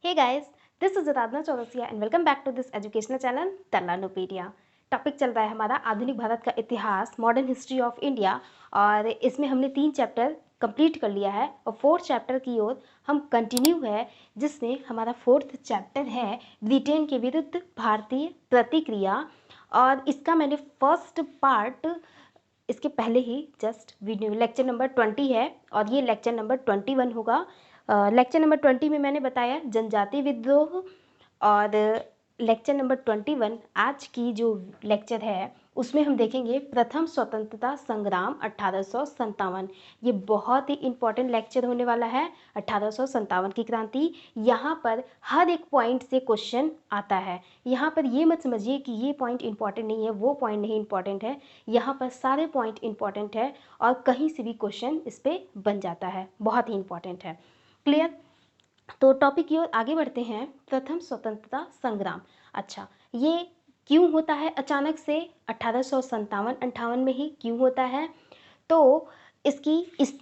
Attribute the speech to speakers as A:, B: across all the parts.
A: Hey guys, this is Aradhana Chaurasia and welcome back to this educational channel तल्लानुपीडिया। Topic चल रहा है हमारा आधुनिक भारत का इतिहास, मॉडर्न हिस्ट्री ऑफ इंडिया। और इसमें हमने 3 चैप्टर कंप्लीट कर लिया है और 4th चैप्टर की ओर हम कंटिन्यू है, जिसमें हमारा 4th चैप्टर है ब्रिटेन के विरुद्ध भारतीय प्रतिक्रिया। और इसका मैंने फर्स्ट पार्ट इसके पहले ही जस्ट वीडियो लेक्चर नंबर 20 है और ये लेक्चर नंबर 21 होगा। लेक्चर नंबर 20 में मैंने बताया जनजातीय विद्रोह, और लेक्चर नंबर 21 आज की जो लेक्चर है उसमें हम देखेंगे प्रथम स्वतंत्रता संग्राम 1857। ये बहुत ही इम्पॉर्टेंट लेक्चर होने वाला है। 1857 की क्रांति, यहाँ पर हर एक पॉइंट से क्वेश्चन आता है। यहाँ पर ये मत समझिए कि ये पॉइंट इम्पॉर्टेंट नहीं है, वो पॉइंट नहीं इम्पॉर्टेंट है। यहाँ पर सारे पॉइंट इम्पॉर्टेंट है और कहीं से भी क्वेश्चन इस पर बन जाता है, बहुत ही इम्पॉर्टेंट है। क्लियर? तो टॉपिक की ओर आगे बढ़ते हैं। प्रथम स्वतंत्रता संग्राम। अच्छा, ये क्यों होता है अचानक से 1857-58 में ही क्यों होता है? तो इस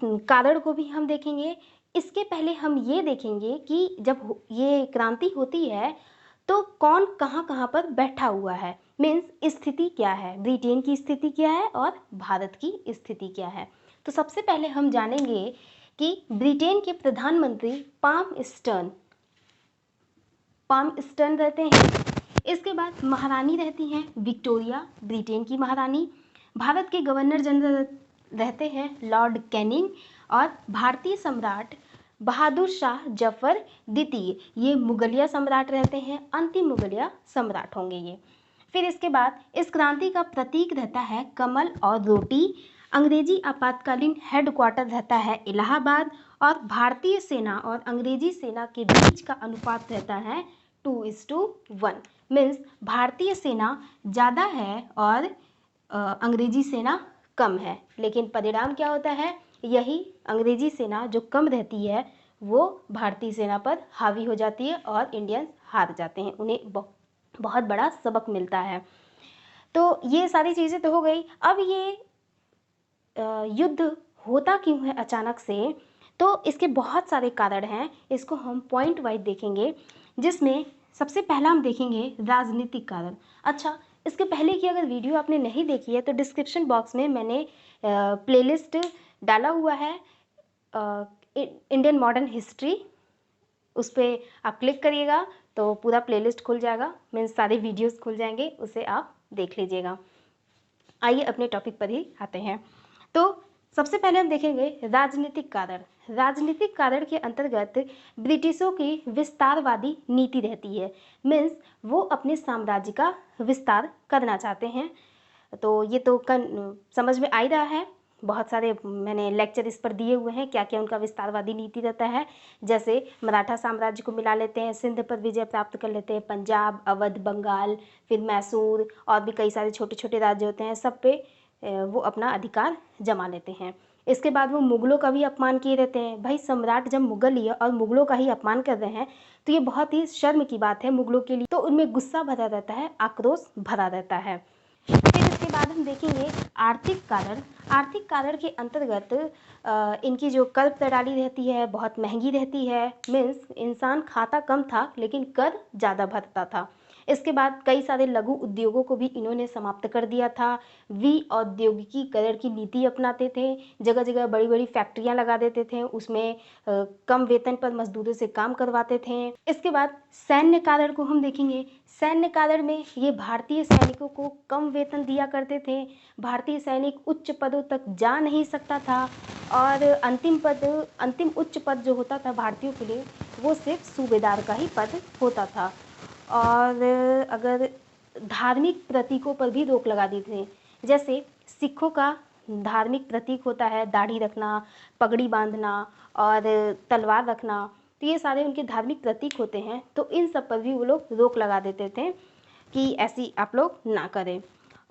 A: कारण को भी हम देखेंगे। इसके पहले हम ये देखेंगे कि जब ये क्रांति होती है तो कौन कहाँ कहाँ पर बैठा हुआ है, मीन्स स्थिति क्या है, ब्रिटेन की स्थिति क्या है और भारत की स्थिति क्या है। तो सबसे पहले हम जानेंगे कि ब्रिटेन के प्रधानमंत्री पाल्मस्टन रहते हैं। इसके बाद महारानी रहती हैं विक्टोरिया, ब्रिटेन की महारानी। भारत के गवर्नर जनरल रहते हैं लॉर्ड कैनिंग, और भारतीय सम्राट बहादुर शाह जफर द्वितीय, ये मुगलिया सम्राट रहते हैं, अंतिम मुगलिया सम्राट होंगे ये। फिर इसके बाद इस क्रांति का प्रतीक रहता है कमल और रोटी। अंग्रेजी आपातकालीन हेडक्वार्टर रहता है इलाहाबाद, और भारतीय सेना और अंग्रेजी सेना के बीच का अनुपात रहता है 2:1। मीन्स भारतीय सेना ज़्यादा है और अंग्रेजी सेना कम है, लेकिन परिणाम क्या होता है, यही अंग्रेजी सेना जो कम रहती है वो भारतीय सेना पर हावी हो जाती है और इंडियंस हार जाते हैं, उन्हें बहुत बड़ा सबक मिलता है। तो ये सारी चीज़ें तो हो गई। अब ये युद्ध होता क्यों है अचानक से, तो इसके बहुत सारे कारण हैं। इसको हम पॉइंट वाइज देखेंगे, जिसमें सबसे पहला हम देखेंगे राजनीतिक कारण। अच्छा, इसके पहले की अगर वीडियो आपने नहीं देखी है तो डिस्क्रिप्शन बॉक्स में मैंने प्लेलिस्ट डाला हुआ है इंडियन मॉडर्न हिस्ट्री, उस पर आप क्लिक करिएगा तो पूरा प्लेलिस्ट खुल जाएगा, मीन्स सारे वीडियोस खुल जाएंगे, उसे आप देख लीजिएगा। आइए अपने टॉपिक पर ही आते हैं। तो सबसे पहले हम देखेंगे राजनीतिक कारण। राजनीतिक कारण के अंतर्गत ब्रिटिशों की विस्तारवादी नीति रहती है, मीन्स वो अपने साम्राज्य का विस्तार करना चाहते हैं। तो ये तो समझ में आ ही रहा है, बहुत सारे मैंने लेक्चर इस पर दिए हुए हैं क्या क्या उनका विस्तारवादी नीति रहता है। जैसे मराठा साम्राज्य को मिला लेते हैं, सिंध पर विजय प्राप्त कर लेते हैं, पंजाब, अवध, बंगाल, फिर मैसूर और भी कई सारे छोटे छोटे राज्य होते हैं, सब पे वो अपना अधिकार जमा लेते हैं। इसके बाद वो मुगलों का भी अपमान किए रहते हैं। भाई, सम्राट जब मुगल ही है और मुगलों का ही अपमान कर रहे हैं तो ये बहुत ही शर्म की बात है मुगलों के लिए। तो उनमें गुस्सा भरा रहता है, आक्रोश भरा रहता है। फिर इसके बाद हम देखेंगे आर्थिक कारण। आर्थिक कारण के अंतर्गत इनकी जो कर प्रणाली रहती है बहुत महंगी रहती है, मीन्स इंसान खाता कम था लेकिन कर ज़्यादा भरता था। इसके बाद कई सारे लघु उद्योगों को भी इन्होंने समाप्त कर दिया था। औद्योगिकीकरण की नीति अपनाते थे, जगह जगह बड़ी बड़ी फैक्ट्रियां लगा देते थे, उसमें कम वेतन पर मजदूरों से काम करवाते थे। इसके बाद सैन्य कारण को हम देखेंगे। सैन्य कारण में ये भारतीय सैनिकों को कम वेतन दिया करते थे, भारतीय सैनिक उच्च पदों तक जा नहीं सकता था, और अंतिम उच्च पद जो होता था भारतीयों के लिए वो सिर्फ सूबेदार का ही पद होता था। और अगर धार्मिक प्रतीकों पर भी रोक लगा दी थी, जैसे सिखों का धार्मिक प्रतीक होता है दाढ़ी रखना, पगड़ी बांधना और तलवार रखना, तो ये सारे उनके धार्मिक प्रतीक होते हैं। तो इन सब पर भी वो लोग रोक लगा देते थे कि ऐसी आप लोग ना करें।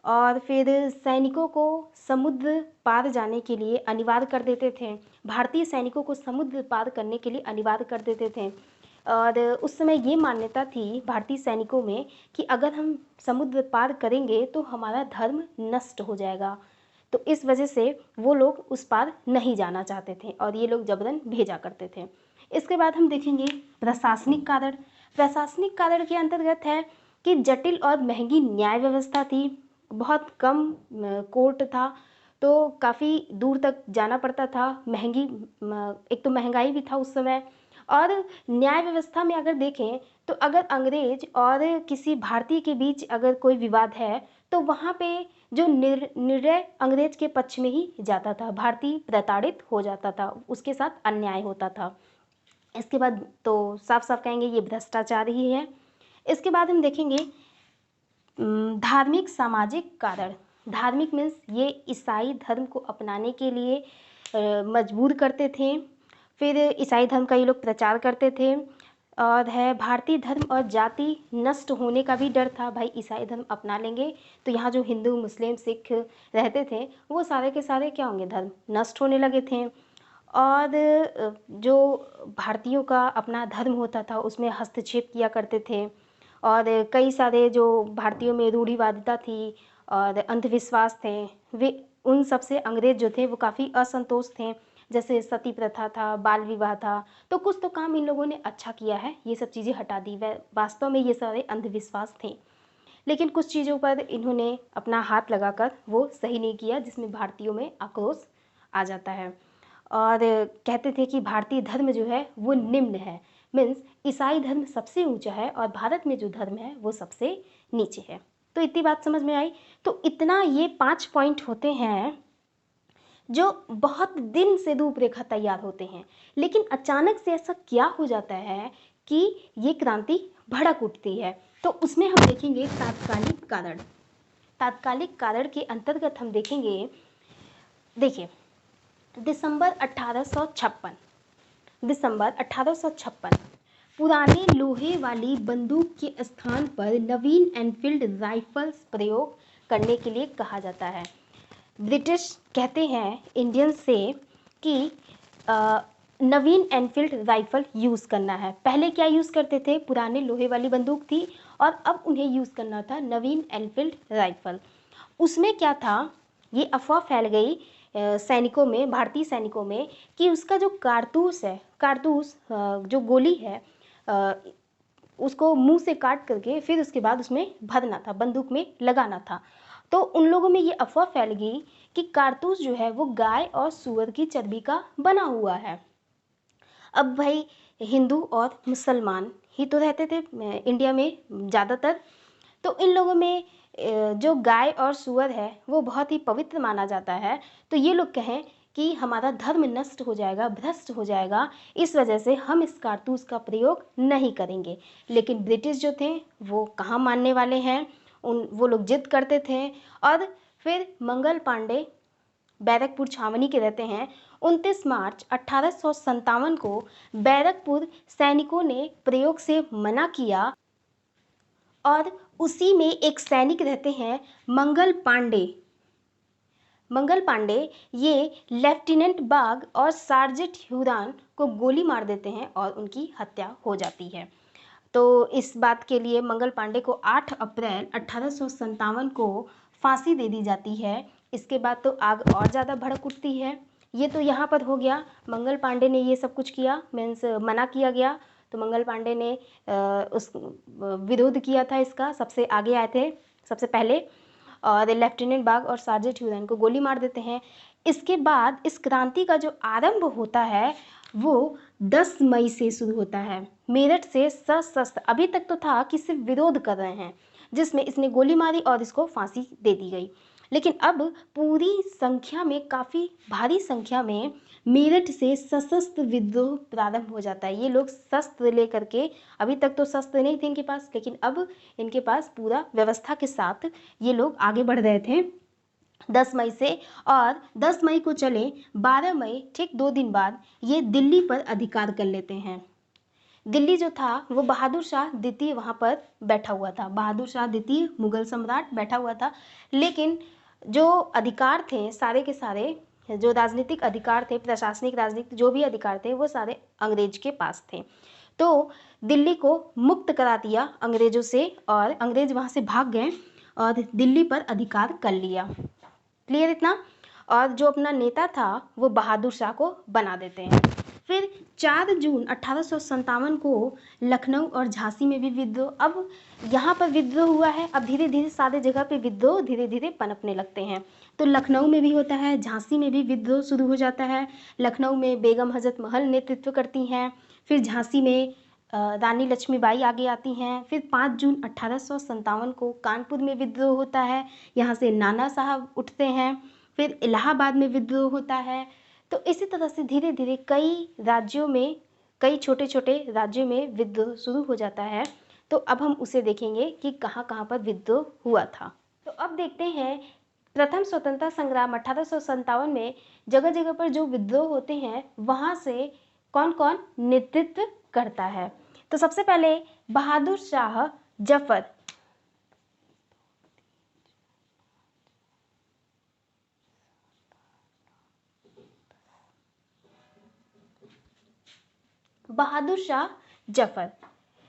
A: और फिर सैनिकों को समुद्र पार जाने के लिए अनिवार्य कर देते थे, भारतीय सैनिकों को समुद्र पार करने के लिए अनिवार्य कर देते थे। और उस समय ये मान्यता थी भारतीय सैनिकों में कि अगर हम समुद्र पार करेंगे तो हमारा धर्म नष्ट हो जाएगा। तो इस वजह से वो लोग उस पार नहीं जाना चाहते थे और ये लोग जबरन भेजा करते थे। इसके बाद हम देखेंगे प्रशासनिक कारण। प्रशासनिक कारण के अंतर्गत है कि जटिल और महंगी न्याय व्यवस्था थी, बहुत कम कोर्ट था, तो काफ़ी दूर तक जाना पड़ता था, एक तो महंगाई भी था उस समय। और न्याय व्यवस्था में अगर देखें तो अगर अंग्रेज और किसी भारतीय के बीच अगर कोई विवाद है तो वहाँ पे जो निर्णय अंग्रेज के पक्ष में ही जाता था, भारतीय प्रताड़ित हो जाता था, उसके साथ अन्याय होता था। इसके बाद तो साफ साफ कहेंगे ये भ्रष्टाचार ही है। इसके बाद हम देखेंगे धार्मिक सामाजिक कारण। धार्मिक मीन्स ये ईसाई धर्म को अपनाने के लिए मजबूर करते थे, फिर ईसाई धर्म का ये लोग प्रचार करते थे। और है भारतीय धर्म और जाति नष्ट होने का भी डर था, भाई ईसाई धर्म अपना लेंगे तो यहाँ जो हिंदू मुस्लिम सिख रहते थे वो सारे के सारे क्या होंगे, धर्म नष्ट होने लगे थे। और जो भारतीयों का अपना धर्म होता था उसमें हस्तक्षेप किया करते थे, और कई सारे जो भारतीयों में रूढ़िवादिता थी और अंधविश्वास थे, वे उन सब से अंग्रेज जो थे वो काफ़ी असंतोष थे। जैसे सती प्रथा था, बाल विवाह था, तो कुछ तो काम इन लोगों ने अच्छा किया है, ये सब चीज़ें हटा दी। वह वास्तव में ये सारे अंधविश्वास थे, लेकिन कुछ चीज़ों पर इन्होंने अपना हाथ लगाकर वो सही नहीं किया, जिसमें भारतीयों में आक्रोश आ जाता है। और कहते थे कि भारतीय धर्म जो है वो निम्न है, मीन्स ईसाई धर्म सबसे ऊंचा है और भारत में जो धर्म है वो सबसे नीचे है। तो इतनी बात समझ में आई। तो इतना ये 5 पॉइंट होते हैं जो बहुत दिन से रूपरेखा तैयार होते हैं, लेकिन अचानक से ऐसा क्या हो जाता है कि ये क्रांति भड़क उठती है। तो उसमें हम देखेंगे तात्कालिक कारण। तात्कालिक कारण के अंतर्गत हम देखेंगे, देखिए दिसंबर 1856 पुराने लोहे वाली बंदूक के स्थान पर नवीन एनफील्ड राइफल्स प्रयोग करने के लिए कहा जाता है। ब्रिटिश कहते हैं इंडियन से कि नवीन एनफील्ड राइफल यूज़ करना है। पहले क्या यूज़ करते थे, पुराने लोहे वाली बंदूक थी और अब उन्हें यूज़ करना था नवीन एनफील्ड राइफल। उसमें क्या था, ये अफवाह फैल गई सैनिकों में, भारतीय सैनिकों में, कि उसका जो कारतूस है, जो गोली है, उसको मुंह से काट करके फिर उसके बाद उसमें भरना था, बंदूक में लगाना था। तो उन लोगों में ये अफवाह फैल गई कि कारतूस जो है वो गाय और सूअर की चर्बी का बना हुआ है। अब भाई हिंदू और मुसलमान ही तो रहते थे इंडिया में ज़्यादातर, तो इन लोगों में जो गाय और सूअर है वो बहुत ही पवित्र माना जाता है। तो ये लोग कहें कि हमारा धर्म नष्ट हो जाएगा, भ्रष्ट हो जाएगा, इस वजह से हम इस कारतूस का प्रयोग नहीं करेंगे। लेकिन ब्रिटिश जो थे वो कहाँ मानने वाले हैं, वो लोग जिद करते थे। और फिर मंगल पांडे बैरकपुर छावनी के रहते हैं। 29 मार्च 1857 को बैरकपुर सैनिकों ने प्रयोग से मना किया, और उसी में एक सैनिक रहते हैं मंगल पांडे, ये लेफ्टिनेंट बाग और सार्जेंट ह्यूरान को गोली मार देते हैं और उनकी हत्या हो जाती है। तो इस बात के लिए मंगल पांडे को 8 अप्रैल 1857 को फांसी दे दी जाती है। इसके बाद तो आग और ज़्यादा भड़क उठती है। ये तो यहाँ पर हो गया, मंगल पांडे ने ये सब कुछ किया, मीन्स मना किया गया, तो मंगल पांडे ने उस विरोध किया था, इसका सबसे आगे आए थे सबसे पहले, और लेफ्टिनेंट बाग और सार्जेंट ह्यूरन को गोली मार देते हैं। इसके बाद इस क्रांति का जो आरंभ होता है वो 10 मई से शुरू होता है। मेरठ से सशस्त्र, अभी तक तो था कि सिर्फ विरोध कर रहे हैं, जिसमें इसने गोली मारी और इसको फांसी दे दी गई, लेकिन अब पूरी संख्या में, काफ़ी भारी संख्या में मेरठ से सशस्त्र विद्रोह प्रारंभ हो जाता है। ये लोग शस्त्र लेकर के, अभी तक तो शस्त्र नहीं थे इनके पास, लेकिन अब इनके पास पूरा व्यवस्था के साथ ये लोग आगे बढ़ रहे थे 10 मई से। और 10 मई को चले, 12 मई ठीक 2 दिन बाद ये दिल्ली पर अधिकार कर लेते हैं। दिल्ली जो था वो बहादुर शाह द्वितीय वहाँ पर बैठा हुआ था, बहादुर शाह द्वितीय मुगल सम्राट बैठा हुआ था। लेकिन जो अधिकार थे सारे के सारे, जो राजनीतिक अधिकार थे, प्रशासनिक राजनीतिक जो भी अधिकार थे, वो सारे अंग्रेज के पास थे। तो दिल्ली को मुक्त करा दिया अंग्रेजों से, और अंग्रेज वहाँ से भाग गए और दिल्ली पर अधिकार कर लिया। क्लियर इतना? और जो अपना नेता था वो बहादुर शाह को बना देते हैं। फिर 4 जून 1857 को लखनऊ और झांसी में भी विद्रोह, अब यहाँ पर विद्रोह हुआ है। अब धीरे धीरे सारे जगह पे विद्रोह धीरे धीरे पनपने लगते हैं। तो लखनऊ में भी होता है, झांसी में भी विद्रोह शुरू हो जाता है। लखनऊ में बेगम हजरत महल नेतृत्व करती हैं, फिर झांसी में रानी लक्ष्मीबाई आगे आती हैं। फिर 5 जून 1857 को कानपुर में विद्रोह होता है, यहाँ से नाना साहब उठते हैं। फिर इलाहाबाद में विद्रोह होता है। तो इसी तरह से धीरे धीरे कई राज्यों में, कई छोटे छोटे राज्यों में विद्रोह शुरू हो जाता है। तो अब हम उसे देखेंगे कि कहाँ कहाँ पर विद्रोह हुआ था। तो अब देखते हैं प्रथम स्वतंत्रता संग्राम 1857 में जगह जगह पर जो विद्रोह होते हैं वहाँ से कौन कौन नेतृत्व करता है। तो सबसे पहले बहादुर शाह जफर, बहादुर शाह जफर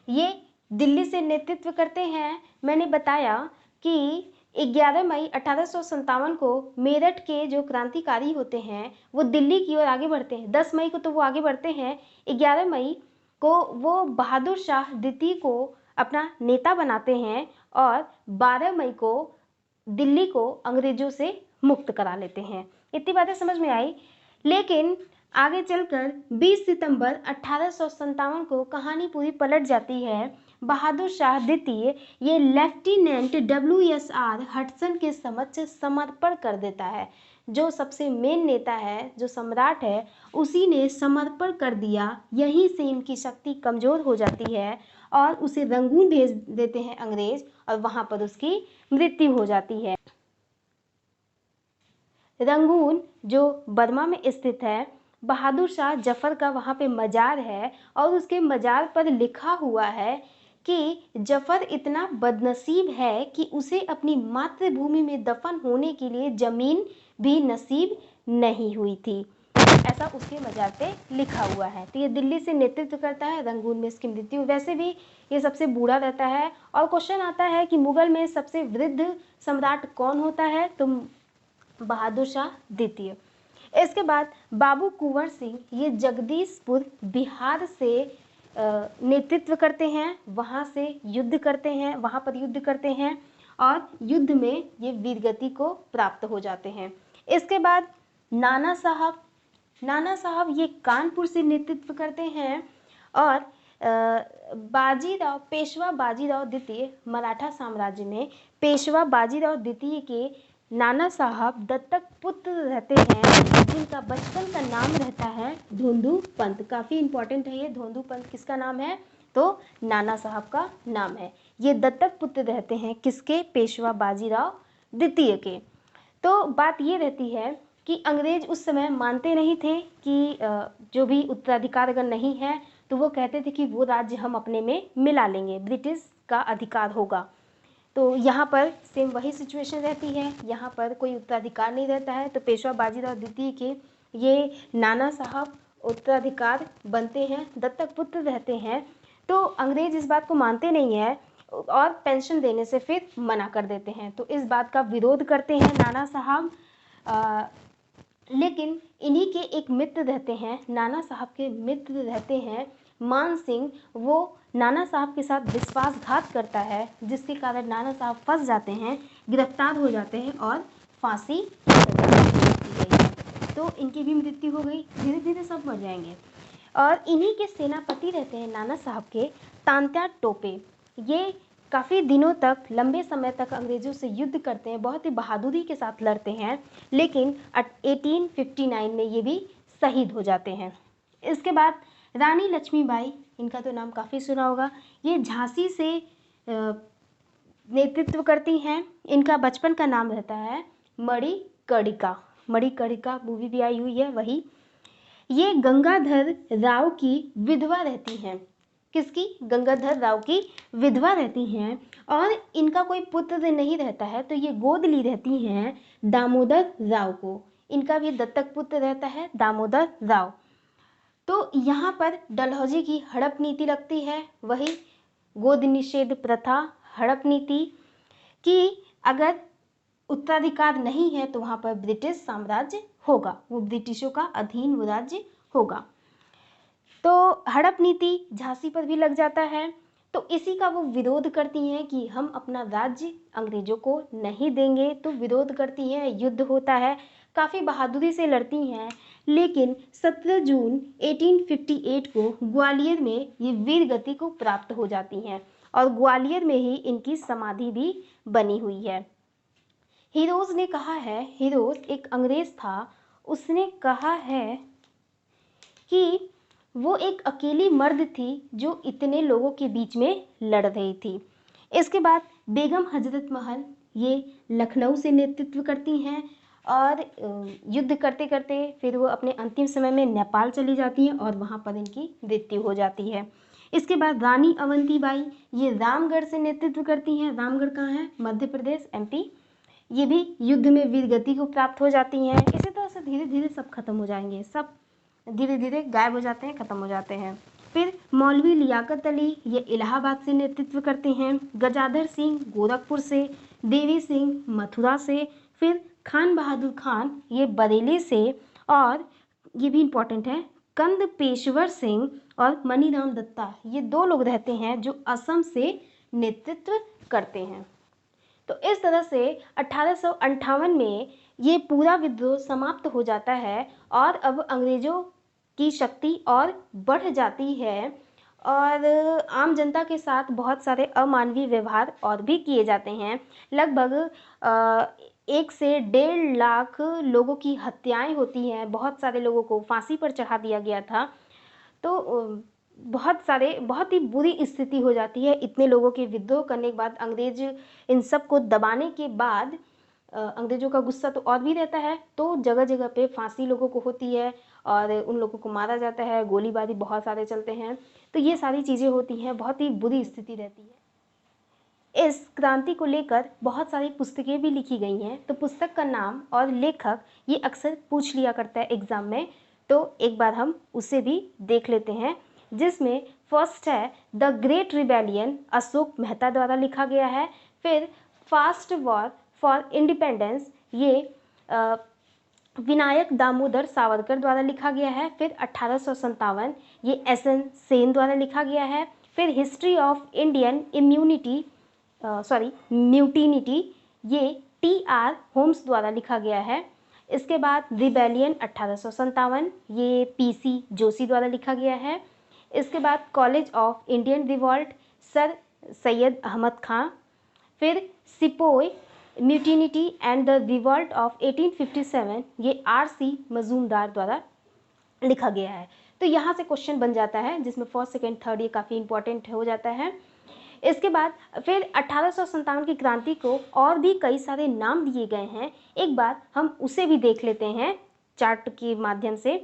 A: ये दिल्ली से नेतृत्व करते हैं। मैंने बताया कि 11 मई 1857 को मेरठ के जो क्रांतिकारी होते हैं वो दिल्ली की ओर आगे बढ़ते हैं। 10 मई को तो वो आगे बढ़ते हैं, 11 मई को वो बहादुर शाह द्वितीय को अपना नेता बनाते हैं और 12 मई को दिल्ली को अंग्रेजों से मुक्त करा लेते हैं। इतनी बातें समझ में आई। लेकिन आगे चलकर 20 सितंबर 1857 को कहानी पूरी पलट जाती है। बहादुर शाह द्वितीय ये लेफ्टिनेंट WSR हडसन के समक्ष समर्पण कर देता है। जो सबसे मेन नेता है, जो सम्राट है, उसी ने समर्पण कर दिया। यहीं से इनकी शक्ति कमज़ोर हो जाती है और उसे रंगून भेज देते हैं अंग्रेज और वहाँ पर उसकी मृत्यु हो जाती है। रंगून जो बर्मा में स्थित है, बहादुर शाह जफर का वहाँ पे मज़ार है और उसके मज़ार पर लिखा हुआ है कि जफर इतना बदनसीब है कि उसे अपनी मातृभूमि में दफन होने के लिए ज़मीन भी नसीब नहीं हुई थी, ऐसा उसके मज़ार पे लिखा हुआ है। तो ये दिल्ली से नेतृत्व करता है, रंगून में इसकी मृत्यु। वैसे भी ये सबसे बूढ़ा रहता है। और क्वेश्चन आता है कि मुगल में सबसे वृद्ध सम्राट कौन होता है, तो बहादुर शाह द्वितीय। इसके बाद बाबू कुंवर सिंह ये जगदीशपुर बिहार से नेतृत्व करते हैं, वहाँ से युद्ध करते हैं, वहाँ पर युद्ध करते हैं और युद्ध में ये वीरगति को प्राप्त हो जाते हैं। इसके बाद नाना साहब ये कानपुर से नेतृत्व करते हैं और बाजीराव, पेशवा बाजीराव द्वितीय, मराठा साम्राज्य में पेशवा बाजीराव द्वितीय के नाना साहब दत्तक पुत्र रहते हैं, जिनका बचपन का नाम रहता है धोंदू पंत। काफ़ी इंपॉर्टेंट है ये। धोंदू पंत किसका नाम है, तो नाना साहब का नाम है। ये दत्तक पुत्र रहते हैं किसके, पेशवा बाजीराव द्वितीय के। तो बात ये रहती है कि अंग्रेज उस समय मानते नहीं थे कि जो भी उत्तराधिकार अगर नहीं है तो वो कहते थे कि वो राज्य हम अपने में मिला लेंगे, ब्रिटिश का अधिकार होगा। तो यहाँ पर सेम वही सिचुएशन रहती है, यहाँ पर कोई उत्तराधिकार नहीं रहता है। तो पेशवा बाजीराव द्वितीय के ये नाना साहब उत्तराधिकार बनते हैं, दत्तक पुत्र रहते हैं। तो अंग्रेज इस बात को मानते नहीं है और पेंशन देने से फिर मना कर देते हैं। तो इस बात का विरोध करते हैं नाना साहब। लेकिन इन्हीं के एक मित्र रहते हैं, नाना साहब के मित्र रहते हैं मान सिंह। वो नाना साहब के साथ विश्वासघात करता है, जिसके कारण नाना साहब फंस जाते हैं, गिरफ्तार हो जाते हैं और फांसी तो इनकी भी मृत्यु हो गई। धीरे धीरे सब मर जाएंगे। और इन्हीं के सेनापति रहते हैं नाना साहब के तात्या टोपे। ये काफ़ी दिनों तक, लंबे समय तक अंग्रेज़ों से युद्ध करते हैं, बहुत ही बहादुरी के साथ लड़ते हैं, लेकिन 1859 में ये भी शहीद हो जाते हैं। इसके बाद रानी लक्ष्मीबाई, इनका तो नाम काफ़ी सुना होगा, ये झांसी से नेतृत्व करती हैं। इनका बचपन का नाम रहता है मणिकर्णिका। मणिकर्णिका मूवी भी आई हुई है वही। ये गंगाधर राव की विधवा रहती हैं। किसकी, गंगाधर राव की विधवा रहती हैं और इनका कोई पुत्र नहीं रहता है, तो ये गोद ली रहती हैं दामोदर राव को। इनका भी दत्तक पुत्र रहता है दामोदर राव। तो यहाँ पर डलहौजी की हड़प नीति लगती है, वही गोद निषेध प्रथा, हड़प नीति कि अगर उत्तराधिकार नहीं है तो वहाँ पर ब्रिटिश साम्राज्य होगा, वो ब्रिटिशों का अधीन वो राज्य होगा। तो हड़प नीति झांसी पर भी लग जाता है, तो इसी का वो विरोध करती हैं कि हम अपना राज्य अंग्रेजों को नहीं देंगे, तो विरोध करती हैं, युद्ध होता है, काफ़ी बहादुरी से लड़ती हैं। लेकिन 17 जून 1858 को ग्वालियर में ये वीर गति को प्राप्त हो जाती हैं और ग्वालियर में ही इनकी समाधि भी बनी हुई है। हीरोज ने कहा है, हीरोज एक अंग्रेज था, उसने कहा है कि वो एक अकेली मर्द थी जो इतने लोगों के बीच में लड़ रही थी। इसके बाद बेगम हजरत महल ये लखनऊ से नेतृत्व करती हैं और युद्ध करते करते फिर वो अपने अंतिम समय में नेपाल चली जाती हैं और वहाँ पर इनकी मृत्यु हो जाती है। इसके बाद रानी अवंतीबाई ये रामगढ़ से नेतृत्व करती हैं। रामगढ़ कहाँ है? मध्य प्रदेश, MP। ये भी युद्ध में वीर गति को प्राप्त हो जाती हैं। इसी तरह से धीरे धीरे सब खत्म हो जाएंगे, सब धीरे धीरे गायब हो जाते हैं, खत्म हो जाते हैं। फिर मौलवी लियाकत अली ये इलाहाबाद से नेतृत्व करते हैं। गजाधर सिंह गोरखपुर से, देवी सिंह मथुरा से, फिर खान बहादुर खान ये बरेली से, और ये भी इम्पोर्टेंट है, कंद पेशवर सिंह और मनीराम दत्ता ये 2 लोग रहते हैं जो असम से नेतृत्व करते हैं। तो इस तरह से 1858 में ये पूरा विद्रोह समाप्त हो जाता है और अब अंग्रेज़ों की शक्ति और बढ़ जाती है और आम जनता के साथ बहुत सारे अमानवीय व्यवहार और भी किए जाते हैं। लगभग 1 से 1.5 लाख लोगों की हत्याएं होती हैं, बहुत सारे लोगों को फांसी पर चढ़ा दिया गया था। तो बहुत ही बुरी स्थिति हो जाती है। इतने लोगों के विद्रोह करने के बाद, अंग्रेज इन सब को दबाने के बाद अंग्रेजों का गुस्सा तो और भी रहता है, तो जगह जगह पे फांसी लोगों को होती है और उन लोगों को मारा जाता है, गोलीबारी बहुत सारे चलते हैं। तो ये सारी चीज़ें होती हैं, बहुत ही बुरी स्थिति रहती है। इस क्रांति को लेकर बहुत सारी पुस्तकें भी लिखी गई हैं। तो पुस्तक का नाम और लेखक ये अक्सर पूछ लिया करता है एग्ज़ाम में, तो एक बार हम उसे भी देख लेते हैं, जिसमें फर्स्ट है the great rebellion, Ashok Mehta द्वारा लिखा गया है। फिर फास्ट वॉर फॉर इंडिपेंडेंस, ये विनायक दामोदर सावरकर द्वारा लिखा गया है। फिर 1857 ये SN सेन द्वारा लिखा गया है। फिर हिस्ट्री ऑफ इंडियन म्यूटिनिटी ये TR होम्स द्वारा लिखा गया है। इसके बाद रिबेलियन 1857 ये PC जोशी द्वारा लिखा गया है। इसके बाद college of Indian revolt sir Syed Ahmed Khan. फिर sepoy mutiny and the revolt of 1857 ये RC मजूमदार द्वारा लिखा गया है। तो यहाँ से क्वेश्चन बन जाता है जिसमें फर्स्ट, सेकंड, थर्ड ये काफ़ी इंपॉर्टेंट हो जाता है। इसके बाद फिर 1857 की क्रांति को और भी कई सारे नाम दिए गए हैं, एक बार हम उसे भी देख लेते हैं चार्ट के माध्यम से।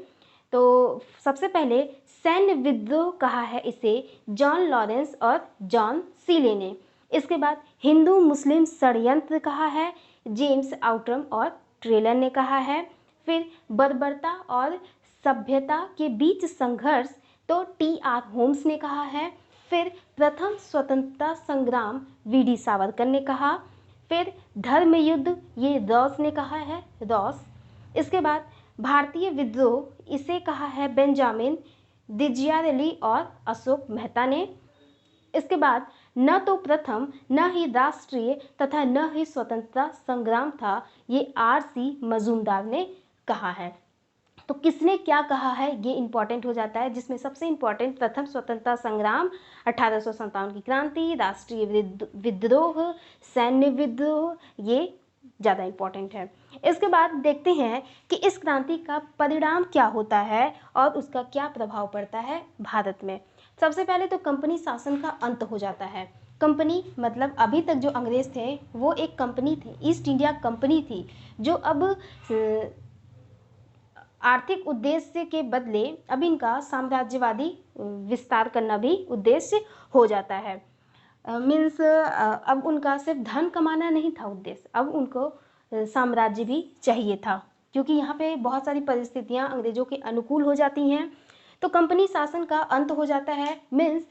A: तो सबसे पहले सैन्य विद्रोह कहा है इसे जॉन लॉरेंस और जॉन सीले ने। इसके बाद हिंदू मुस्लिम षड्यंत्र कहा है जेम्स आउट्रम और ट्रेलर ने कहा है। फिर बर्बरता और सभ्यता के बीच संघर्ष तो TR होम्स ने कहा है। फिर प्रथम स्वतंत्रता संग्राम VD सावरकर ने कहा। फिर धर्म युद्ध ये रॉस ने कहा है, रॉस। इसके बाद भारतीय विद्रोह इसे कहा है बेंजामिन डिज़ियारली और अशोक मेहता ने। इसके बाद न तो प्रथम, न ही राष्ट्रीय तथा न ही स्वतंत्रता संग्राम था, ये RC मजूमदार ने कहा है। तो किसने क्या कहा है ये इंपॉर्टेंट हो जाता है, जिसमें सबसे इंपॉर्टेंट प्रथम स्वतंत्रता संग्राम, 1857 की क्रांति, राष्ट्रीय विद्रोह, सैन्य विद्रोह, ये ज़्यादा इंपॉर्टेंट है। इसके बाद देखते हैं कि इस क्रांति का परिणाम क्या होता है और उसका क्या प्रभाव पड़ता है भारत में। सबसे पहले तो कंपनी शासन का अंत हो जाता है। कंपनी मतलब अभी तक जो अंग्रेज थे वो एक कंपनी थे, ईस्ट इंडिया कंपनी थी, जो अब आर्थिक उद्देश्य के बदले अब इनका साम्राज्यवादी विस्तार करना भी उद्देश्य हो जाता है। मीन्स अब उनका सिर्फ धन कमाना नहीं था उद्देश्य, अब उनको साम्राज्य भी चाहिए था, क्योंकि यहाँ पे बहुत सारी परिस्थितियाँ अंग्रेजों के अनुकूल हो जाती हैं। तो कंपनी शासन का अंत हो जाता है। मीन्स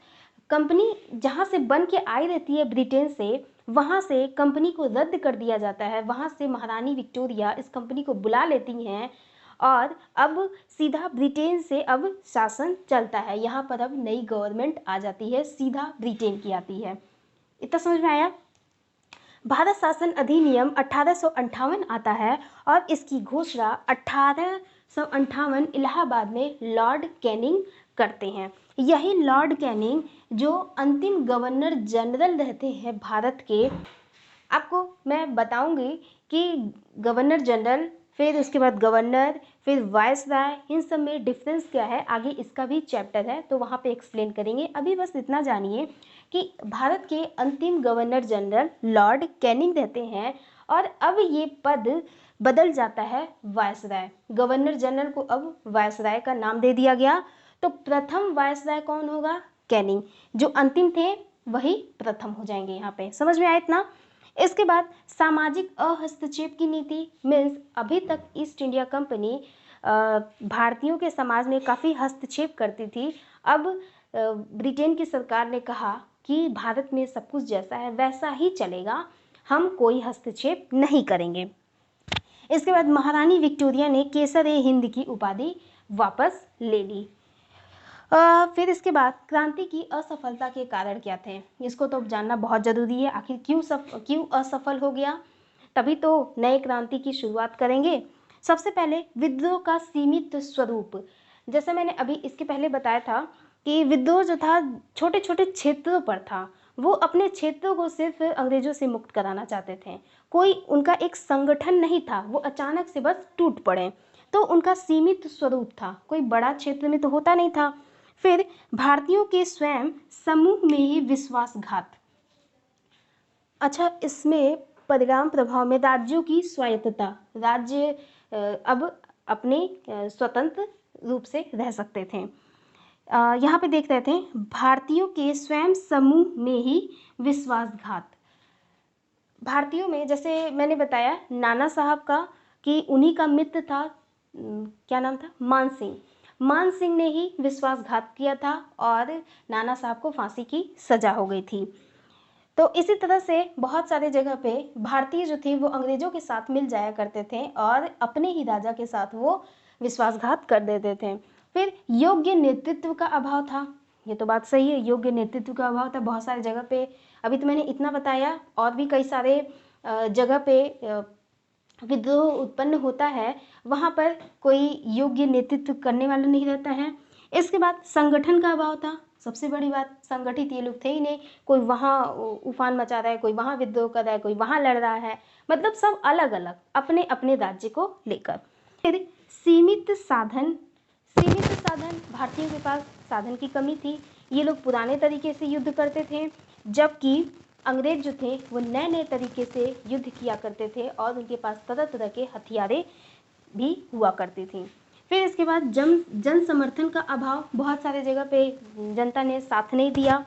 A: कंपनी जहाँ से बन के आई रहती है ब्रिटेन से, वहाँ से कंपनी को रद्द कर दिया जाता है। वहाँ से महारानी विक्टोरिया इस कंपनी को बुला लेती हैं और अब सीधा ब्रिटेन से अब शासन चलता है। यहाँ पर अब नई गवर्नमेंट आ जाती है, सीधा ब्रिटेन की आती है। इतना समझ में आया। भारत शासन अधिनियम 1858 आता है और इसकी घोषणा 1858 इलाहाबाद में लॉर्ड कैनिंग करते हैं। यही लॉर्ड कैनिंग जो अंतिम गवर्नर जनरल रहते हैं भारत के। आपको मैं बताऊंगी कि गवर्नर जनरल, फिर उसके बाद गवर्नर, फिर वायसराय, इन सब में डिफरेंस क्या है, आगे इसका भी चैप्टर है तो वहाँ पे एक्सप्लेन करेंगे। अभी बस इतना जानिए कि भारत के अंतिम गवर्नर जनरल लॉर्ड कैनिंग रहते हैं और अब ये पद बदल जाता है वायसराय। गवर्नर जनरल को अब वायसराय का नाम दे दिया गया। तो प्रथम वायसराय कौन होगा? कैनिंग। जो अंतिम थे वही प्रथम हो जाएंगे। यहाँ पे समझ में आया इतना। इसके बाद सामाजिक अहस्तक्षेप की नीति मीन्स अभी तक ईस्ट इंडिया कंपनी भारतीयों के समाज में काफ़ी हस्तक्षेप करती थी। अब ब्रिटेन की सरकार ने कहा कि भारत में सब कुछ जैसा है वैसा ही चलेगा, हम कोई हस्तक्षेप नहीं करेंगे। इसके बाद महारानी विक्टोरिया ने केसर ए हिंद की उपाधि वापस ले ली। फिर इसके बाद क्रांति की असफलता के कारण क्या थे, इसको तो जानना बहुत ज़रूरी है। आखिर क्यों असफल हो गया, तभी तो नए क्रांति की शुरुआत करेंगे। सबसे पहले विद्रोह का सीमित स्वरूप। जैसे मैंने अभी इसके पहले बताया था कि विद्रोह जो था छोटे छोटे क्षेत्रों पर था। वो अपने क्षेत्रों को सिर्फ अंग्रेजों से मुक्त कराना चाहते थे। कोई उनका एक संगठन नहीं था, वो अचानक से बस टूट पड़े। तो उनका सीमित स्वरूप था, कोई बड़ा क्षेत्र में तो होता नहीं था। फिर भारतीयों के स्वयं समूह में ही विश्वासघात। अच्छा, इसमें परिणाम प्रभाव में राज्यों की स्वायत्तता, राज्य अब अपने स्वतंत्र रूप से रह सकते थे। यहाँ पे देख रहे थे भारतीयों के स्वयं समूह में ही विश्वासघात। भारतीयों में जैसे मैंने बताया नाना साहब का कि उन्हीं का मित्र था, क्या नाम था, मान सिंह। मान सिंह ने ही विश्वासघात किया था और नाना साहब को फांसी की सजा हो गई थी। तो इसी तरह से बहुत सारे जगह पे भारतीय जो थे वो अंग्रेजों के साथ मिल जाया करते थे और अपने ही राजा के साथ वो विश्वासघात कर देते थे। फिर योग्य नेतृत्व का अभाव था, ये तो बात सही है, योग्य नेतृत्व का अभाव था बहुत सारी जगह पे। अभी तो मैंने इतना बताया, और भी कई सारे जगह पे विद्रोह उत्पन्न होता है, वहाँ पर कोई योग्य नेतृत्व करने वाला नहीं रहता है। इसके बाद संगठन का अभाव था, सबसे बड़ी बात, संगठित ये लोग थे ही नहीं। कोई वहाँ उफान मचा रहा है, कोई वहाँ विद्रोह कर रहा है, कोई वहाँ लड़ रहा है, मतलब सब अलग अलग अपने अपने राज्य को लेकर। फिर सीमित साधन भारतीयों के पास साधन की कमी थी। ये लोग पुराने तरीके से युद्ध करते थे, जबकि अंग्रेज जो थे वो नए नए तरीके से युद्ध किया करते थे और उनके पास तरह तरह के हथियारें भी हुआ करती थी। फिर इसके बाद जन समर्थन का अभाव, बहुत सारे जगह पे जनता ने साथ नहीं दिया।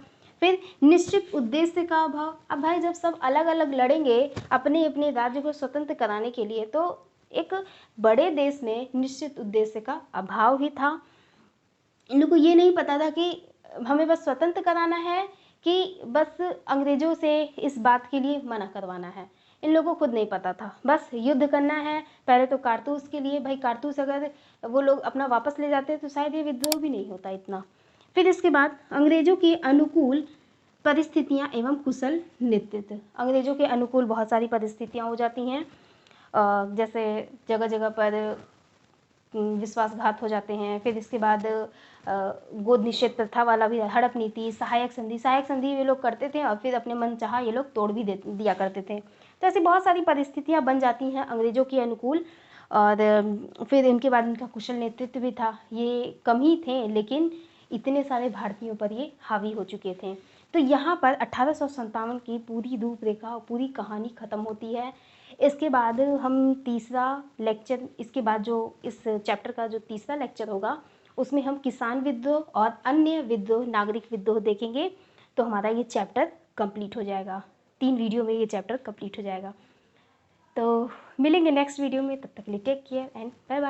A: फिर निश्चित उद्देश्य का अभाव। अब भाई जब सब अलग अलग लड़ेंगे अपने अपने राज्य को स्वतंत्र कराने के लिए, तो एक बड़े देश में निश्चित उद्देश्य का अभाव ही था। इन लोगों को ये नहीं पता था कि हमें बस स्वतंत्र कराना है कि बस अंग्रेजों से इस बात के लिए मना करवाना है। इन लोगों को खुद नहीं पता था, बस युद्ध करना है। पहले तो कारतूस के लिए, भाई कारतूस अगर वो लोग अपना वापस ले जाते तो शायद ये विद्रोह भी नहीं होता इतना। फिर इसके बाद अंग्रेजों की अनुकूल परिस्थितियां एवं कुशल नेतृत्व। अंग्रेजों के अनुकूल बहुत सारी परिस्थितियां हो जाती हैं, जैसे जगह जगह पर विश्वासघात हो जाते हैं। फिर इसके बाद गोद निषेध प्रथा वाला भी, हड़प नीति, सहायक संधि ये लोग करते थे और फिर अपने मन चाहा ये लोग तोड़ भी दिया करते थे। तो ऐसी बहुत सारी परिस्थितियां बन जाती हैं अंग्रेजों के अनुकूल। और फिर इनके बाद इनका कुशल नेतृत्व भी था। ये कम ही थे लेकिन इतने सारे भारतीयों पर ये हावी हो चुके थे। तो यहाँ पर 1857 की पूरी रूपरेखा और पूरी कहानी ख़त्म होती है। इसके बाद हम तीसरा लेक्चर, इसके बाद जो इस चैप्टर का जो तीसरा लेक्चर होगा उसमें हम किसान विद्रोह और अन्य विद्रोह, नागरिक विद्रोह देखेंगे। तो हमारा ये चैप्टर कंप्लीट हो जाएगा, 3 वीडियो में ये चैप्टर कंप्लीट हो जाएगा। तो मिलेंगे नेक्स्ट वीडियो में, तब तक के लिए take care and bye bye.